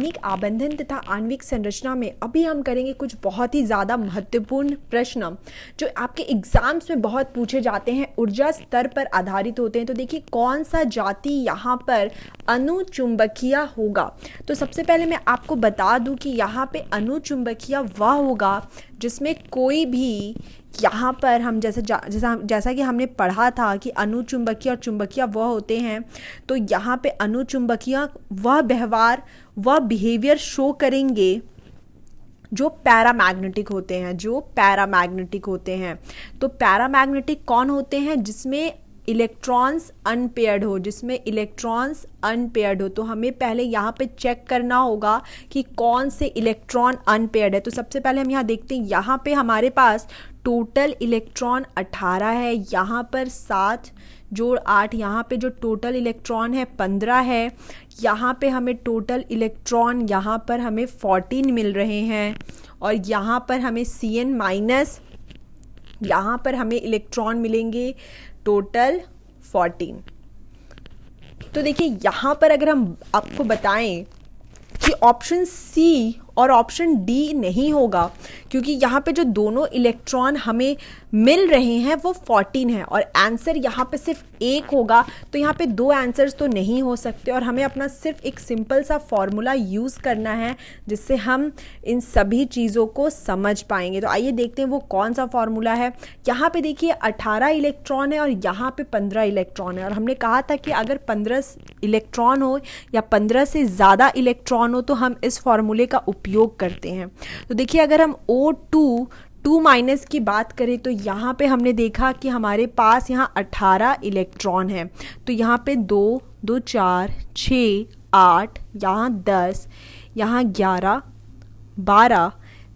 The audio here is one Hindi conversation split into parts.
आणविक आबंधन तथा आणविक संरचना में अभी हम करेंगे कुछ बहुत ही ज़्यादा महत्वपूर्ण प्रश्न जो आपके एग्जाम्स में बहुत पूछे जाते हैं, ऊर्जा स्तर पर आधारित होते हैं। तो देखिए कौन सा जाति यहाँ पर अनुचुंबकीय होगा। तो सबसे पहले मैं आपको बता दूं कि यहाँ पे अनुचुंबकीय वह होगा जिसमें कोई भी, यहाँ पर हम जैसा कि हमने पढ़ा था कि अनुचुंबकीय और चुंबकीय वह होते हैं, तो यहाँ पे अनुचुंबकीय वह व्यवहार वह बिहेवियर शो करेंगे जो पैरामैग्नेटिक होते हैं। तो पैरामैग्नेटिक कौन होते हैं? जिसमें इलेक्ट्रॉन्स अनपेयर्ड हो। तो हमें पहले यहाँ पे चेक करना होगा कि कौन से इलेक्ट्रॉन अनपेयर्ड है। तो सबसे पहले हम यहाँ देखते हैं, यहाँ पे हमारे पास टोटल इलेक्ट्रॉन 18 है, यहाँ पर 7 जोड़ 8, यहाँ पे जो टोटल इलेक्ट्रॉन है 15 है, यहाँ पे हमें टोटल इलेक्ट्रॉन यहाँ पर हमें 14 मिल रहे हैं, और यहाँ पर हमें Cn माइनस यहाँ पर हमें इलेक्ट्रॉन मिलेंगे टोटल 14। तो देखिए यहाँ पर अगर हम आपको बताएं कि ऑप्शन सी और ऑप्शन डी नहीं होगा, क्योंकि यहाँ पे जो दोनों इलेक्ट्रॉन हमें मिल रहे हैं वो 14 है और आंसर यहाँ पे सिर्फ एक होगा। तो यहाँ पे दो आंसर्स तो नहीं हो सकते और हमें अपना सिर्फ एक सिंपल सा फॉर्मूला यूज़ करना है जिससे हम इन सभी चीज़ों को समझ पाएंगे। तो आइए देखते हैं वो कौन सा फॉर्मूला है। यहाँ पे देखिए 18 इलेक्ट्रॉन है और यहाँ पे 15 इलेक्ट्रॉन है, और हमने कहा था कि अगर 15 इलेक्ट्रॉन हो या 15 से ज़्यादा इलेक्ट्रॉन हो तो हम इस फॉर्मूले का उपयोग करते हैं। तो देखिए अगर हम O2 माइनस की बात करें तो यहाँ पे हमने देखा कि हमारे पास यहाँ 18 इलेक्ट्रॉन है। तो यहाँ पे 2 2 4 6 8, यहाँ 10, यहाँ 11 12,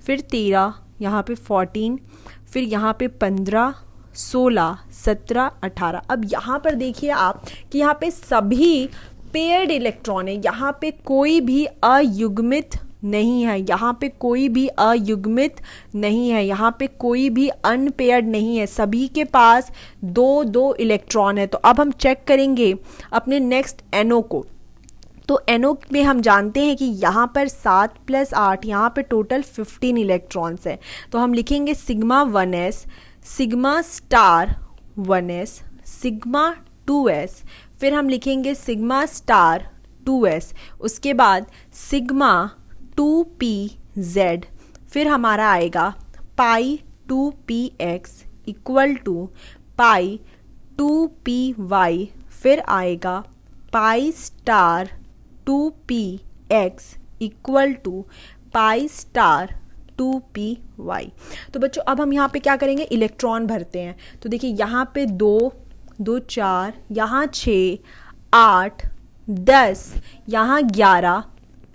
फिर 13, यहाँ पे 14, फिर यहाँ पे 15 16 17 18। अब यहाँ पर देखिए आप कि यहाँ पे सभी पेयर्ड इलेक्ट्रॉन है, यहाँ पे कोई भी अयुग्मित नहीं है, यहाँ पे कोई भी अयुग्मित नहीं है, यहाँ पे कोई भी अनपेयर्ड नहीं है, सभी के पास 2-2 इलेक्ट्रॉन है। तो अब हम चेक करेंगे अपने नेक्स्ट NO को। तो NO में हम जानते हैं कि यहाँ पर 7 + 8, यहाँ पे टोटल 15 इलेक्ट्रॉन्स है। तो हम लिखेंगे sigma 1s, sigma star 1s, sigma 2s, फिर हम लिखेंगे सिग्मा स्टार 2s, उसके बाद सिग्मा 2pz, फिर हमारा आएगा पाई 2px equal to pi 2py, फिर आएगा pi star 2px equal to pi star 2py। तो बच्चों अब हम यहाँ पे क्या करेंगे, इलेक्ट्रॉन भरते हैं। तो देखिए यहाँ पे 2 2 4, यहाँ 6 8 10, यहाँ 11,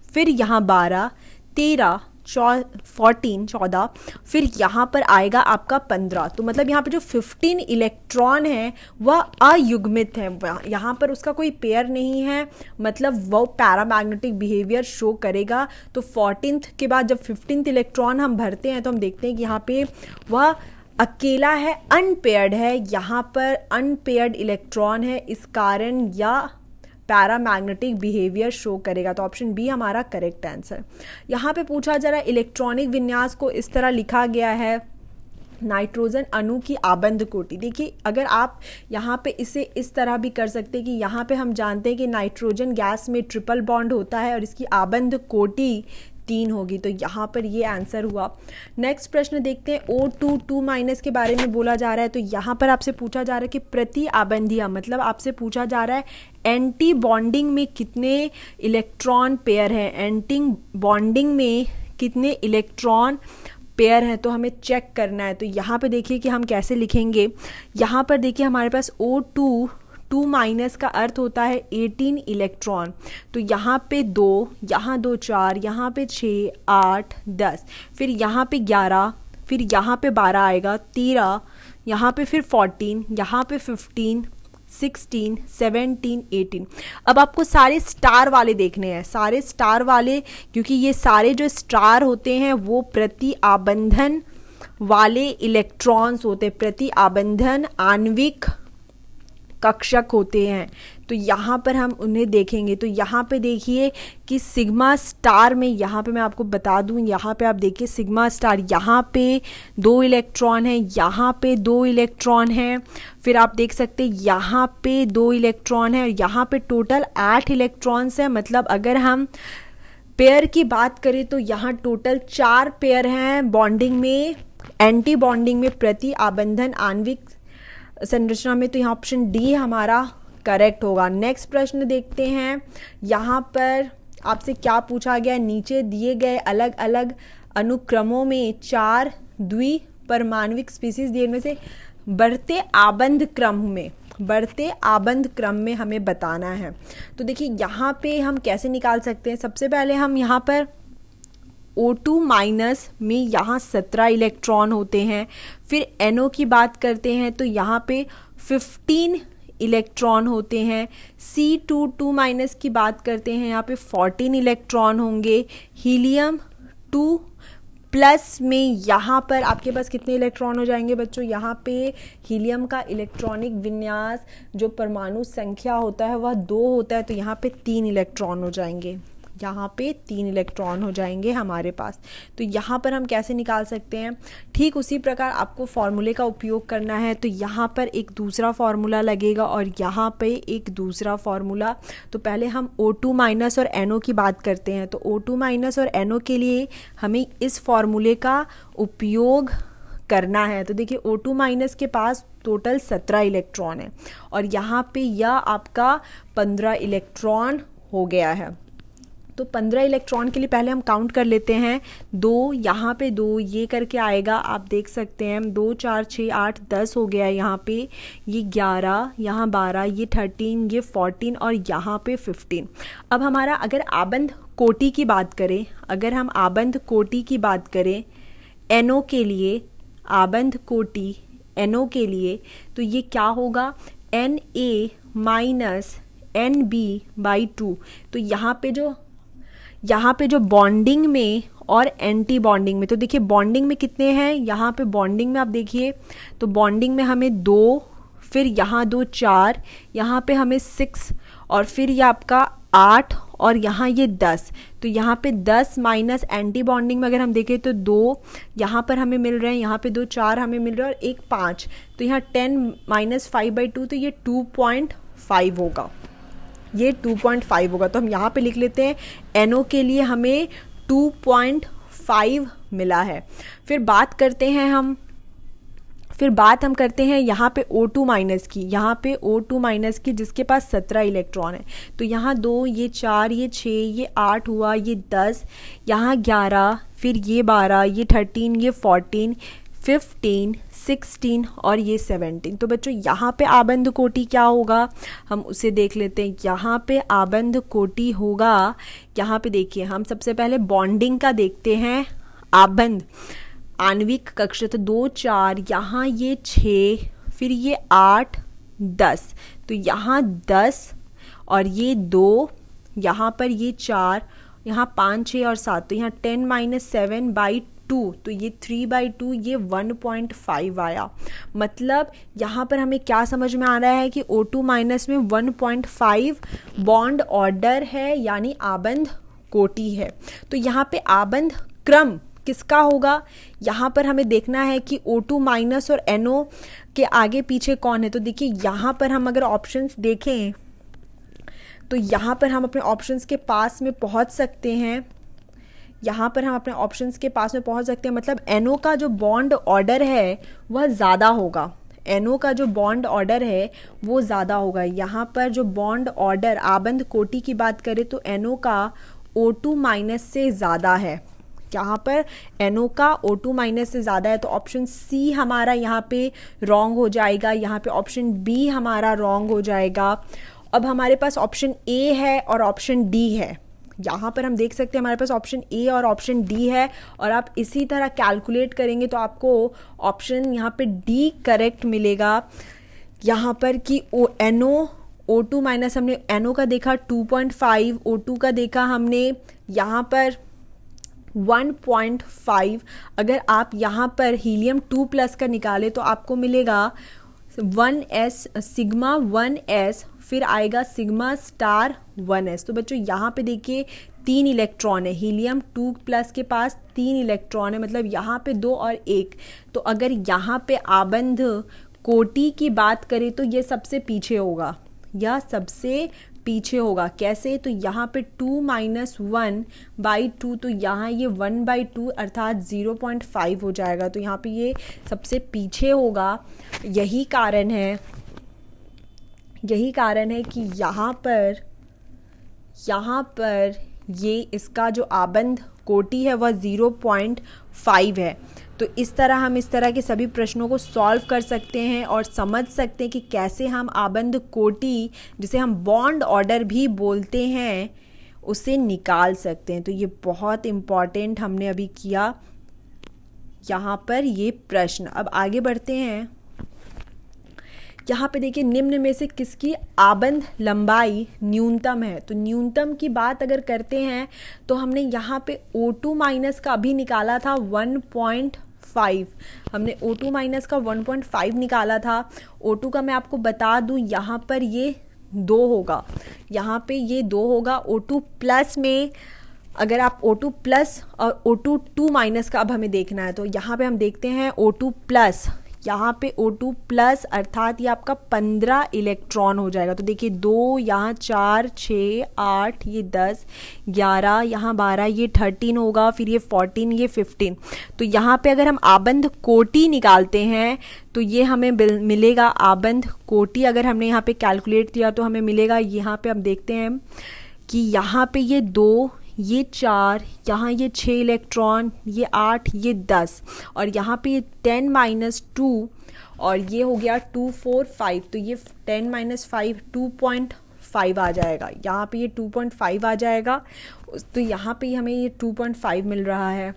फिर यहाँ 12 13 14, फिर यहाँ पर आएगा आपका 15। तो मतलब यहाँ पे जो 15 इलेक्ट्रॉन है वह अयुग्मित है, यहाँ पर उसका कोई पेयर नहीं है, मतलब वो पैरामैग्नेटिक बिहेवियर शो करेगा। तो 14th के बाद जब 15th इलेक्ट्रॉन हम भरते हैं तो हम देखते हैं कि यहाँ पे वह अकेला है, अनपेयर्ड है, यहाँ पर अनपेयर्ड इलेक्ट्रॉन है, इस कारण या पैरामैग्नेटिक बिहेवियर शो करेगा। तो ऑप्शन बी हमारा करेक्ट आंसर। यहाँ पे पूछा जा रहा है इलेक्ट्रॉनिक विन्यास को इस तरह लिखा गया है, नाइट्रोजन अणु की आबंध कोटि। देखिए अगर आप यहाँ पे इसे इस तरह भी कर सकते हैं कि यहाँ पे हम जानते हैं कि नाइट्रोजन गैस में ट्रिपल बॉन्ड होता है और इसकी आबंध कोटि 3 होगी, तो यहाँ पर ये आंसर हुआ। नेक्स्ट प्रश्न देखते हैं, O2 के बारे में बोला जा रहा है। तो यहाँ पर आपसे पूछा जा रहा है कि प्रति आबंधीय, मतलब आपसे पूछा जा रहा है एंटी बॉन्डिंग में कितने इलेक्ट्रॉन पेयर है, एंटी बॉन्डिंग में कितने इलेक्ट्रॉन पेयर है, तो हमें चेक करना है। तो यहाँ पे देखिए कि हम कैसे लिखेंगे। यहाँ पर देखिए हमारे पास O2 का अर्थ होता है 18 इलेक्ट्रॉन। तो यहाँ पे 2, यहाँ 2 4, यहाँ पे 6 8 10, फिर यहाँ पे 11, फिर यहाँ पे 12 आएगा, 13, यहाँ पे फिर 14, यहाँ पे 15 16 17 18। अब आपको सारे स्टार वाले देखने हैं, सारे स्टार वाले, क्योंकि ये सारे जो स्टार होते हैं वो प्रति आबंधन वाले इलेक्ट्रॉन्स होते हैं, प्रति आबंधन आणविक कक्षक होते हैं। तो यहाँ पर हम उन्हें देखेंगे। तो यहाँ पे देखिए कि सिग्मा स्टार में, यहाँ पे मैं आपको बता दूँ, यहाँ पे आप देखिए सिग्मा स्टार, यहाँ पे 2 इलेक्ट्रॉन है, यहाँ पे 2 इलेक्ट्रॉन है, फिर आप देख सकते हैं यहाँ पे 2 इलेक्ट्रॉन है, यहाँ पे टोटल 8 इलेक्ट्रॉन्स है। मतलब अगर हम पेयर की बात करें तो यहाँ टोटल 4 पेयर हैं बॉन्डिंग में, एंटी बॉन्डिंग में प्रति आबंधन आणविक संरचना में। तो यहाँ ऑप्शन डी हमारा करेक्ट होगा। नेक्स्ट प्रश्न देखते हैं। यहाँ पर आपसे क्या पूछा गया है, नीचे दिए गए अलग अलग अनुक्रमों में 4 द्विपरमाणविक स्पीसीज दिए, इनमें से बढ़ते आबंध क्रम में हमें बताना है। तो देखिए यहाँ पे हम कैसे निकाल सकते हैं। सबसे पहले हम यहाँ पर O2 माइनस में यहाँ 17 इलेक्ट्रॉन होते हैं। फिर NO की बात करते हैं तो यहाँ पे 15 इलेक्ट्रॉन होते हैं। C2 माइनस की बात करते हैं, यहाँ पे 14 इलेक्ट्रॉन होंगे। हीलियम 2 प्लस में यहाँ पर आपके पास कितने इलेक्ट्रॉन हो जाएंगे बच्चों, यहाँ पे हीलियम का इलेक्ट्रॉनिक विन्यास जो परमाणु संख्या होता है वह 2 होता है, तो यहाँ पे 3 इलेक्ट्रॉन हो जाएंगे, यहाँ पे 3 इलेक्ट्रॉन हो जाएंगे हमारे पास। तो यहाँ पर हम कैसे निकाल सकते हैं, ठीक उसी प्रकार आपको फॉर्मूले का उपयोग करना है। तो यहाँ पर एक दूसरा फॉर्मूला लगेगा और यहाँ पे एक दूसरा फॉर्मूला। तो पहले हम O2 माइनस और NO की बात करते हैं। तो O2 माइनस और NO के लिए हमें इस फॉर्मूले का उपयोग करना है। तो देखिए O2 माइनस के पास टोटल 17 इलेक्ट्रॉन है और यहाँ पे यह आपका 15 इलेक्ट्रॉन हो गया है। तो 15 इलेक्ट्रॉन के लिए पहले हम काउंट कर लेते हैं। 2 यहाँ पे 2 ये करके आएगा, आप देख सकते हैं 2 4 6 8 10 हो गया है यहाँ पे, ये 11, यहाँ 12, ये 13, ये 14 और यहाँ पे 15। अब हमारा अगर आबंध कोटि की बात करें, अगर हम आबंध कोटि की बात करें NO के लिए, आबंध कोटि NO के लिए, तो ये क्या होगा Na माइनस NB/2। तो यहाँ पे जो बॉन्डिंग में और एंटी बॉन्डिंग में, तो देखिए बॉन्डिंग में कितने हैं, यहाँ पे बॉन्डिंग में आप देखिए तो बॉन्डिंग में हमें 2, फिर यहाँ 2 4, यहाँ पे हमें 6 और फिर ये आपका 8 और यहाँ ये 10। तो यहाँ पे 10 माइनस एंटी बॉन्डिंग में अगर हम देखें तो 2 यहाँ पर हमें मिल रहे हैं, यहाँ पे 2 4 हमें मिल रहा है और 1 5। तो यहाँ 10 माइनस 5/2, तो ये 2.5 होगा, ये 2.5 होगा। तो हम यहाँ पे लिख लेते हैं NO के लिए हमें 2.5 मिला है। फिर बात हम करते हैं यहाँ पे O2 माइनस की, यहाँ पे O2 माइनस की जिसके पास 17 इलेक्ट्रॉन है। तो यहाँ 2, ये 4, ये 6, ये 8 हुआ, ये 10, यहाँ 11, फिर ये 12, ये 13, ये 14, 15, 16 और ये 17। तो बच्चों यहाँ पे आबंध कोटि क्या होगा, हम उसे देख लेते हैं। यहाँ पे आबंध कोटि होगा, यहाँ पे देखिए हम सबसे पहले बॉन्डिंग का देखते हैं। आबंध आणविक कक्षा, तो 2 4, यहाँ ये 6, फिर ये 8 10, तो यहाँ 10 और ये 2, यहाँ पर ये 4, यहाँ 5 6 और 7, तो यहाँ 10 माइनस 7/2, तो ये 3/2, ये 1.5 आया। मतलब यहाँ पर हमें क्या समझ में आ रहा है कि O2 माइनस में 1.5 बॉन्ड ऑर्डर है, यानी आबंध कोटि है। तो यहाँ पे आबंध क्रम किसका होगा, यहाँ पर हमें देखना है कि O2 माइनस और NO के आगे पीछे कौन है। तो देखिए यहाँ पर हम अगर ऑप्शंस देखें तो यहाँ पर हम अपने ऑप्शंस के पास में पहुँच सकते हैं, यहाँ पर हम अपने ऑप्शंस के पास में पहुँच सकते हैं। मतलब NO का जो बॉन्ड ऑर्डर है वह ज़्यादा होगा, NO का जो बॉन्ड ऑर्डर है वो ज़्यादा होगा। यहाँ पर जो बॉन्ड ऑर्डर आबंध कोटि की बात करें तो NO का O2 माइनस से ज़्यादा है, यहाँ पर NO का O2 माइनस से ज़्यादा है। तो ऑप्शन C हमारा यहाँ पे रॉन्ग हो जाएगा, यहाँ पे ऑप्शन B हमारा रॉन्ग हो जाएगा। अब हमारे पास ऑप्शन A है और ऑप्शन D है। यहाँ पर हम देख सकते हैं हमारे पास ऑप्शन A और ऑप्शन D है, और आप इसी तरह कैलकुलेट करेंगे तो आपको ऑप्शन यहाँ पे D करेक्ट मिलेगा। यहाँ पर कि NO O2 माइनस हमने NO का देखा 2.5, O2 का देखा हमने यहाँ पर 1.5। अगर आप यहाँ पर हीलियम 2 प्लस का निकाले तो आपको मिलेगा 1s सिग्मा 1s, फिर आएगा सिग्मा स्टार 1s। तो बच्चों यहाँ पे देखिए 3 इलेक्ट्रॉन है, हीलियम 2+ के पास 3 इलेक्ट्रॉन है, मतलब यहाँ पे 2 और 1। तो अगर यहाँ पे आबंध कोटि की बात करें तो ये सबसे पीछे होगा, यह सबसे पीछे होगा। कैसे? तो यहाँ पे 2 - 1/2, तो यहाँ ये 1/2 अर्थात 0.5 हो जाएगा। तो यहाँ पे ये सबसे पीछे होगा। यही कारण है कि यहाँ पर ये इसका जो आबंध कोटि है वह 0.5 है। तो इस तरह के सभी प्रश्नों को सॉल्व कर सकते हैं और समझ सकते हैं कि कैसे हम आबंध कोटि, जिसे हम बॉन्ड ऑर्डर भी बोलते हैं, उसे निकाल सकते हैं। तो ये बहुत इम्पॉर्टेंट हमने अभी किया यहाँ पर ये प्रश्न। अब आगे बढ़ते हैं। यहाँ पे देखिए निम्न में से किसकी आबंध लंबाई न्यूनतम है। तो न्यूनतम की बात अगर करते हैं तो हमने यहाँ पे O2- का अभी निकाला था 1.5, हमने O2- का 1.5 निकाला था। O2 का मैं आपको बता दूँ यहाँ पर ये 2 होगा, यहाँ पे ये 2 होगा। O2+ में अगर आप O2+ और O2 का अब हमें देखना है, तो यहाँ पे हम देखते हैं O2+, यहाँ पे O2+ अर्थात ये आपका 15 इलेक्ट्रॉन हो जाएगा। तो देखिए 2, यहाँ 4, 6, 8, ये 10, 11, यहाँ 12, ये 13 होगा, फिर ये 14, ये 15। तो यहाँ पे अगर हम आबंध कोटि निकालते हैं तो ये हमें मिलेगा आबंध कोटि। अगर हमने यहाँ पे कैलकुलेट किया तो हमें मिलेगा, यहाँ पे हम देखते हैं कि यहाँ पे ये 2, ये 4, यहाँ ये 6 इलेक्ट्रॉन, ये 8, ये 10, और यहाँ पे ये 10 - 2, और ये हो गया 2, 4, 5। तो ये 10 - 5 2.5 आ जाएगा, यहाँ पे ये 2.5 आ जाएगा। तो यहाँ पे हमें ये 2.5 मिल रहा है।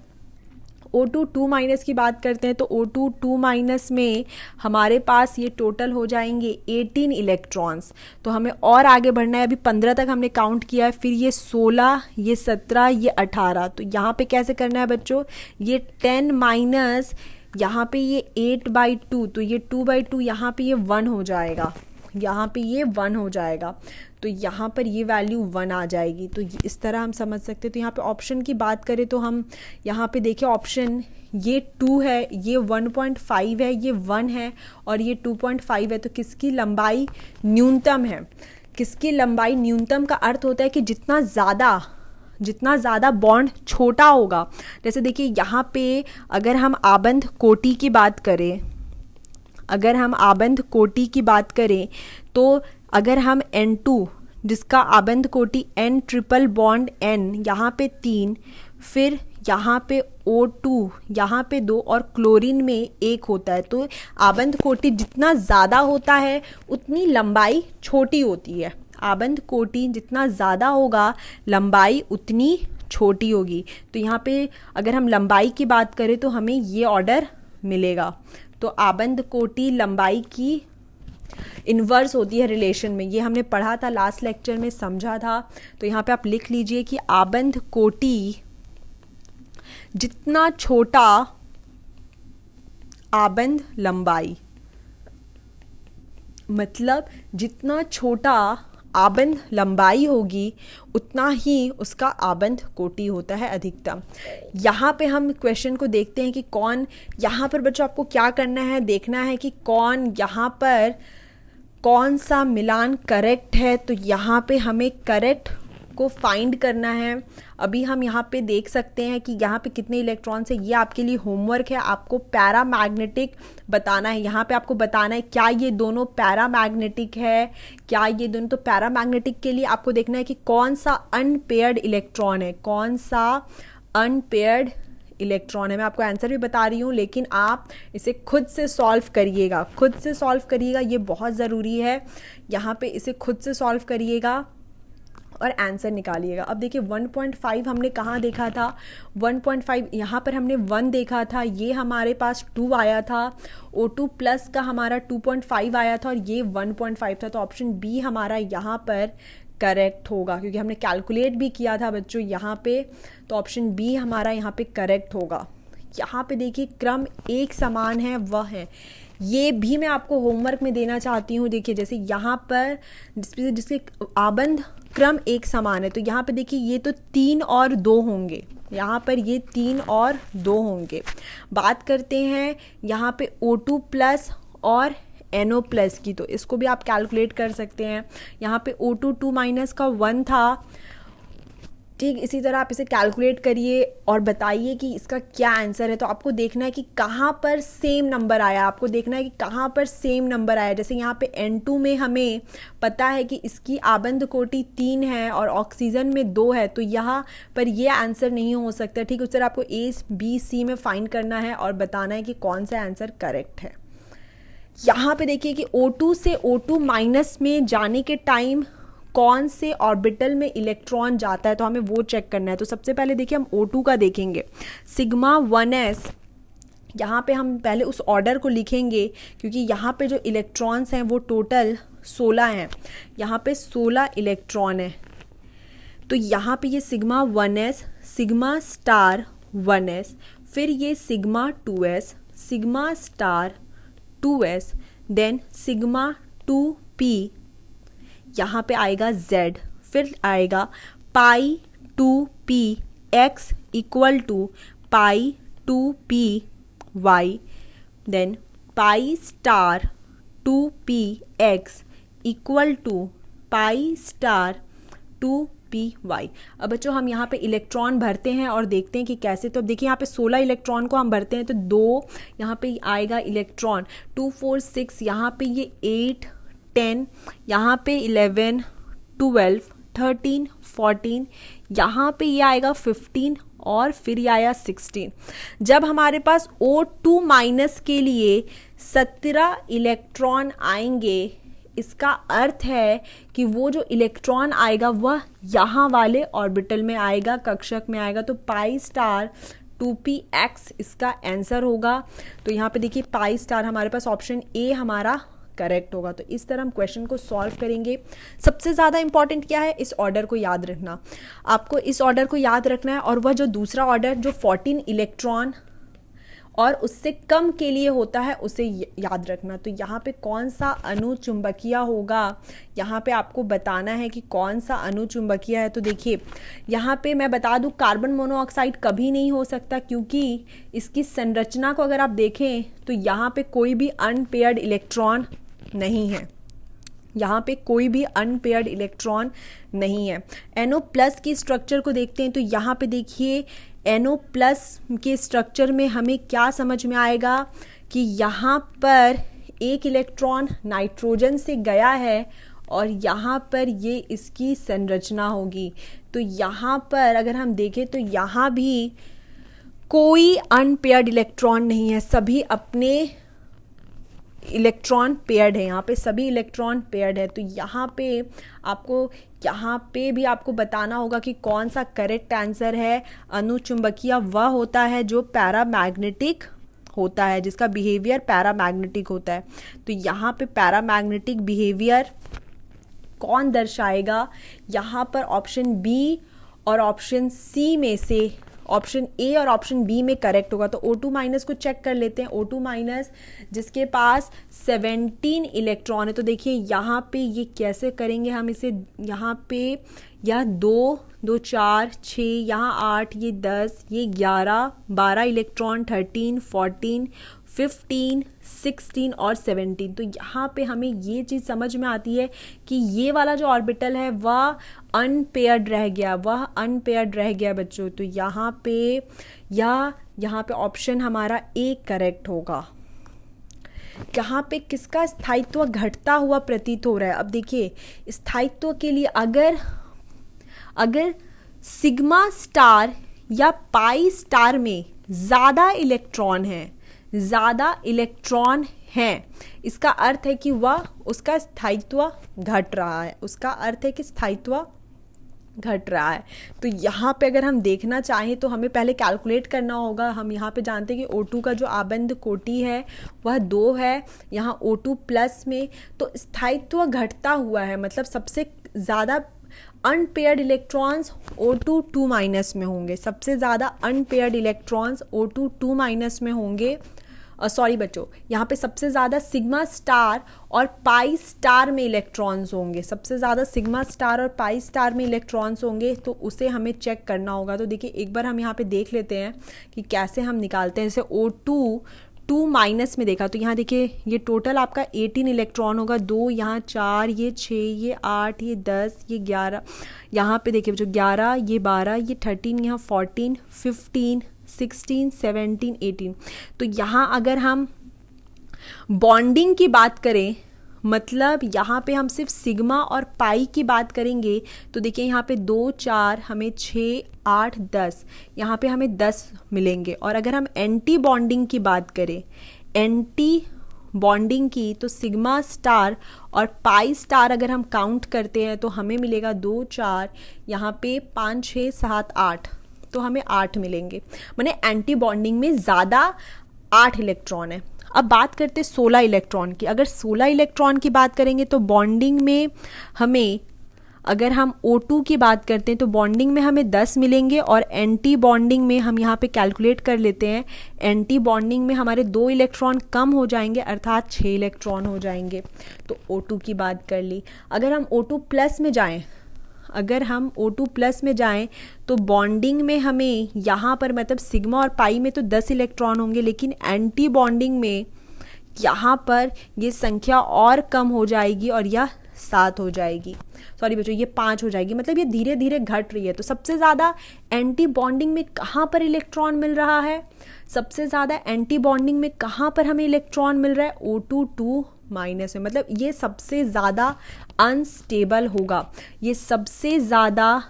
O2 की बात करते हैं तो O2 में हमारे पास ये टोटल हो जाएंगे 18 इलेक्ट्रॉन्स। तो हमें और आगे बढ़ना है, अभी 15 तक हमने काउंट किया है, फिर ये 16, ये 17, ये 18। तो यहाँ पे कैसे करना है बच्चों, ये 10 यहाँ पे ये 8/2, तो ये 2/2, यहाँ पे ये 1 हो जाएगा, यहाँ पे ये 1 हो जाएगा। तो यहाँ पर ये वैल्यू 1 आ जाएगी। तो इस तरह हम समझ सकते हैं। तो यहाँ पे ऑप्शन की बात करें तो हम यहाँ पे देखिए ऑप्शन ये 2 है, ये 1.5 है, ये 1 है और ये 2.5 है। तो किसकी लंबाई न्यूनतम है? किसकी लंबाई न्यूनतम का अर्थ होता है कि जितना ज़्यादा बॉन्ड छोटा होगा। जैसे देखिए यहाँ पे अगर हम आबंध कोटि की बात करें, तो अगर हम N2 जिसका आबंध कोटि N ट्रिपल बॉन्ड N, यहाँ पे 3, फिर यहाँ पे O2, यहाँ पे 2 और क्लोरीन में 1 होता है। तो आबंध कोटि जितना ज़्यादा होता है उतनी लंबाई छोटी होती है। आबंध कोटि जितना ज़्यादा होगा लंबाई उतनी छोटी होगी। तो यहाँ पे अगर हम लंबाई की बात करें तो हमें ये ऑर्डर मिलेगा। तो आबंध कोटि लंबाई की इन्वर्स होती है रिलेशन में, ये हमने पढ़ा था लास्ट लेक्चर में, समझा था। तो यहाँ पे आप लिख लीजिए कि आबंध कोटि जितना छोटा आबंध लंबाई, मतलब जितना छोटा आबंध लंबाई होगी उतना ही उसका आबंध कोटि होता है अधिकतम। यहाँ पे हम क्वेश्चन को देखते हैं कि कौन, यहाँ पर बच्चों आपको क्या करना है, देखना है कि कौन यहाँ पर कौन सा मिलान करेक्ट है। तो यहाँ पे हमें करेक्ट को फाइंड करना है। अभी हम यहाँ पे देख सकते हैं कि यहाँ पे कितने इलेक्ट्रॉन्स है, ये आपके लिए होमवर्क है। आपको पैरामैग्नेटिक बताना है, यहाँ पे आपको बताना है क्या ये दोनों पैरामैग्नेटिक है, क्या ये दोनों। तो पैरामैग्नेटिक के लिए आपको देखना है कि कौन सा अनपेयर्ड इलेक्ट्रॉन है, कौन सा अनपेयर्ड इलेक्ट्रॉन है। मैं आपको आंसर भी बता रही हूँ, लेकिन आप इसे खुद से सॉल्व करिएगा, ये बहुत ज़रूरी है। यहाँ पे इसे खुद से सॉल्व करिएगा और आंसर निकालिएगा। अब देखिए 1.5 हमने कहाँ देखा था, 1.5 यहाँ पर हमने 1 देखा था, ये हमारे पास 2 आया था, O2+ का हमारा 2.5 आया था और ये 1.5 था। तो ऑप्शन बी हमारा यहाँ पर करेक्ट होगा, क्योंकि हमने कैलकुलेट भी किया था बच्चों यहाँ पे। तो ऑप्शन बी हमारा यहाँ पे करेक्ट होगा। यहाँ पे देखिए क्रम एक समान है, वह है ये भी मैं आपको होमवर्क में देना चाहती हूँ। देखिए जैसे यहाँ पर जिसके आबंद क्रम एक समान है, तो यहाँ पे देखिए ये तो 3 और 2 होंगे, यहाँ पर ये 3 और 2 होंगे। बात करते हैं यहाँ पे O2 प्लस और NO प्लस की, तो इसको भी आप कैलकुलेट कर सकते हैं। यहाँ पे O2 2 माइनस का 1 था, ठीक। इसी तरह आप इसे कैलकुलेट करिए और बताइए कि इसका क्या आंसर है। तो आपको देखना है कि कहाँ पर सेम नंबर आया, आपको देखना है कि कहाँ पर सेम नंबर आया। जैसे यहाँ पे N2 में हमें पता है कि इसकी आबंद कोटि 3 है और ऑक्सीजन में 2 है, तो यहाँ पर ये आंसर नहीं हो सकता, ठीक। उस तरह आपको A, B, C में फाइंड करना है और बताना है कि कौन सा आंसर करेक्ट है। यहाँ पे देखिए कि O2 से O2 माइनस में जाने के टाइम कौन से ऑर्बिटल में इलेक्ट्रॉन जाता है, तो हमें वो चेक करना है। तो सबसे पहले देखिए हम O2 का देखेंगे, सिग्मा 1s। यहाँ पे हम पहले उस ऑर्डर को लिखेंगे क्योंकि यहाँ पे जो इलेक्ट्रॉन्स हैं वो टोटल 16 हैं, यहाँ पे 16 इलेक्ट्रॉन है। तो यहाँ पे ये sigma 1s, sigma star 1s, फिर ये sigma 2s, sigma star 2s, then sigma 2p, यहाँ पे आएगा Z, फिर आएगा pi 2p x equal to pi 2p y, then pi star 2p x equal to pi star 2p y। अब बच्चों हम यहाँ पे इलेक्ट्रॉन भरते हैं और देखते हैं कि कैसे। तो अब देखिए यहाँ पे 16 इलेक्ट्रॉन को हम भरते हैं, तो 2 यहाँ पे आएगा इलेक्ट्रॉन, 2 4 6, यहाँ पे ये 8 10, यहाँ पे 11 12 13 14, यहाँ पे ये आएगा 15 और फिर ये आया 16। जब हमारे पास O2 माइनस के लिए 17 इलेक्ट्रॉन आएंगे, इसका अर्थ है कि वो जो इलेक्ट्रॉन आएगा वह यहाँ वाले ऑर्बिटल में आएगा, कक्षक में आएगा। तो पाई स्टार 2px इसका आंसर होगा। तो यहाँ पे देखिए पाई स्टार हमारे पास ऑप्शन ए हमारा करेक्ट होगा। तो इस तरह हम क्वेश्चन को सॉल्व करेंगे। सबसे ज़्यादा इंपॉर्टेंट क्या है, इस ऑर्डर को याद रखना। आपको इस ऑर्डर को याद रखना है, और वह जो दूसरा ऑर्डर जो 14 इलेक्ट्रॉन और उससे कम के लिए होता है उसे याद रखना। तो यहाँ पे कौन सा अणु चुंबकीय होगा, यहाँ पे आपको बताना है कि कौन सा अणु चुंबकीय है। तो देखिए यहाँ पे मैं बता दूँ कार्बन मोनोऑक्साइड कभी नहीं हो सकता, क्योंकि इसकी संरचना को अगर आप देखें तो यहाँ पे कोई भी अनपेयर्ड इलेक्ट्रॉन नहीं है, यहाँ पे कोई भी अनपेयर्ड इलेक्ट्रॉन नहीं है। NO प्लस की स्ट्रक्चर को देखते हैं, तो यहाँ पे देखिए NO प्लस के स्ट्रक्चर में हमें क्या समझ में आएगा कि यहाँ पर एक इलेक्ट्रॉन नाइट्रोजन से गया है और यहाँ पर ये इसकी संरचना होगी। तो यहाँ पर अगर हम देखें तो यहाँ भी कोई अनपेयर्ड इलेक्ट्रॉन नहीं है, सभी अपने इलेक्ट्रॉन पेयर्ड है, यहाँ पे सभी इलेक्ट्रॉन पेयर्ड है। तो यहाँ पे आपको भी आपको बताना होगा कि कौन सा करेक्ट आंसर है। अनुचुंबकीय वह होता है जो पैरामैग्नेटिक होता है, जिसका बिहेवियर पैरामैग्नेटिक होता है। तो यहाँ पे पैरामैग्नेटिक बिहेवियर कौन दर्शाएगा, यहाँ पर ऑप्शन बी और ऑप्शन सी में से ऑप्शन ए और ऑप्शन बी में करेक्ट होगा। तो O2 माइनस को चेक कर लेते हैं। O2 माइनस जिसके पास 17 इलेक्ट्रॉन है, तो देखिए यहाँ पे ये कैसे करेंगे हम इसे, यहाँ पे यह 2 2 4 6, यहाँ 8, ये 10, ये 11 12 इलेक्ट्रॉन, 13 14 15 16 और 17। तो यहाँ पे हमें ये चीज़ समझ में आती है कि ये वाला जो ऑर्बिटल है वह अनपेयर्ड रह गया, बच्चों। तो यहाँ पे ऑप्शन हमारा ए करेक्ट होगा। यहाँ पे किसका स्थायित्व घटता हुआ प्रतीत हो रहा है। अब देखिए स्थायित्व के लिए अगर सिग्मा स्टार या पाई स्टार में ज़्यादा इलेक्ट्रॉन हैं, इसका अर्थ है कि उसका स्थायित्व घट रहा है। तो यहाँ पे अगर हम देखना चाहें तो हमें पहले कैलकुलेट करना होगा। हम यहाँ पे जानते हैं कि O2 का जो आबंद कोटि है वह 2 है, यहाँ O2 प्लस में तो स्थायित्व घटता हुआ है, मतलब सबसे ज़्यादा अनपेयर्ड इलेक्ट्रॉन्स O2 2 माइनस में होंगे, सबसे ज़्यादा अनपेयर्ड इलेक्ट्रॉन्स O2 2 माइनस में होंगे। सॉरी बच्चों, यहाँ पे सबसे ज़्यादा सिग्मा स्टार और पाई स्टार में इलेक्ट्रॉन्स होंगे, सबसे ज़्यादा सिग्मा स्टार और पाई स्टार में इलेक्ट्रॉन्स होंगे, तो उसे हमें चेक करना होगा। तो देखिए एक बार हम यहाँ पे देख लेते हैं कि कैसे हम निकालते हैं। जैसे O2 2 माइनस में देखा तो यहाँ देखिए ये टोटल आपका 18 इलेक्ट्रॉन होगा, 2 यहाँ 4, ये 6, ये 8, ये 10, ये 11, यहाँ पे देखिए जो 11, ये 12, ये 13, यहाँ 14, 15, 16, 17, 18। तो यहाँ अगर हम बॉन्डिंग की बात करें, मतलब यहाँ पे हम सिर्फ सिग्मा और पाई की बात करेंगे, तो देखिए यहाँ पे 2 4 हमें 6 8 10, यहाँ पे हमें 10 मिलेंगे। और अगर हम एंटी बॉन्डिंग की बात करें, एंटी बॉन्डिंग की, तो सिग्मा स्टार और पाई स्टार अगर हम काउंट करते हैं तो हमें मिलेगा 2 4, यहाँ पे 5 6 7 8, तो हमें 8 मिलेंगे। माने एंटी बॉन्डिंग में ज़्यादा 8 इलेक्ट्रॉन है। अब बात करते हैं 16 इलेक्ट्रॉन की। अगर 16 इलेक्ट्रॉन की बात करेंगे तो बॉन्डिंग में हमें, अगर हम O2 की बात करते हैं तो बॉन्डिंग में हमें 10 मिलेंगे, और एंटी बॉन्डिंग में हम यहाँ पे कैलकुलेट कर लेते हैं, एंटी बॉन्डिंग में हमारे 2 इलेक्ट्रॉन कम हो जाएंगे, अर्थात 6 इलेक्ट्रॉन हो जाएंगे। तो O2 की बात कर ली। अगर हम O2 प्लस में जाएँ, अगर हम O2 प्लस में जाएं तो बॉन्डिंग में हमें यहाँ पर मतलब सिग्मा और पाई में तो 10 इलेक्ट्रॉन होंगे, लेकिन एंटी बॉन्डिंग में यहाँ पर ये संख्या और कम हो जाएगी और यह 7 हो जाएगी, सॉरी बच्चों ये 5 हो जाएगी, मतलब ये धीरे धीरे घट रही है। तो सबसे ज़्यादा एंटी बॉन्डिंग में कहाँ पर इलेक्ट्रॉन मिल रहा है, सबसे ज़्यादा एंटी बॉन्डिंग में कहाँ पर हमें इलेक्ट्रॉन मिल रहा है, O2 2 माइनस में, मतलब ये सबसे ज़्यादा अनस्टेबल होगा, ये सबसे ज़्यादा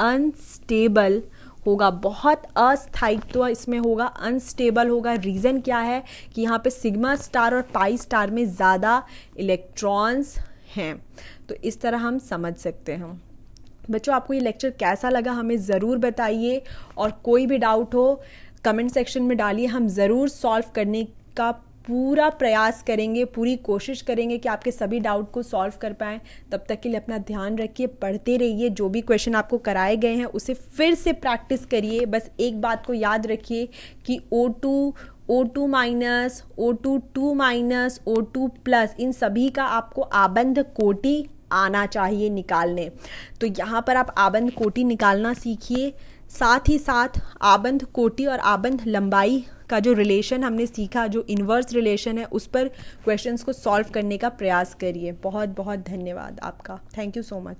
अनस्टेबल होगा, बहुत अस्थायित्व इसमें होगा, अनस्टेबल होगा। रीज़न क्या है कि यहाँ पे सिग्मा स्टार और पाई स्टार में ज़्यादा इलेक्ट्रॉन्स हैं। तो इस तरह हम समझ सकते हैं। बच्चों आपको ये लेक्चर कैसा लगा हमें ज़रूर बताइए, और कोई भी डाउट हो कमेंट सेक्शन में डालिए, हम ज़रूर सॉल्व करने का पूरा प्रयास करेंगे, पूरी कोशिश करेंगे कि आपके सभी डाउट को सॉल्व कर पाएँ। तब तक के लिए अपना ध्यान रखिए, पढ़ते रहिए, जो भी क्वेश्चन आपको कराए गए हैं उसे फिर से प्रैक्टिस करिए। बस एक बात को याद रखिए कि O2 minus, O2 2 minus, O2 plus, इन सभी का आपको आबंध कोटि आना चाहिए निकालने। तो यहाँ पर आप आबंध कोटि निकालना सीखिए, साथ ही साथ आबंध कोटि और आबंध लंबाई का जो रिलेशन हमने सीखा, जो इन्वर्स रिलेशन है, उस पर क्वेश्चंस को सॉल्व करने का प्रयास करिए। बहुत बहुत धन्यवाद आपका, थैंक यू सो मच।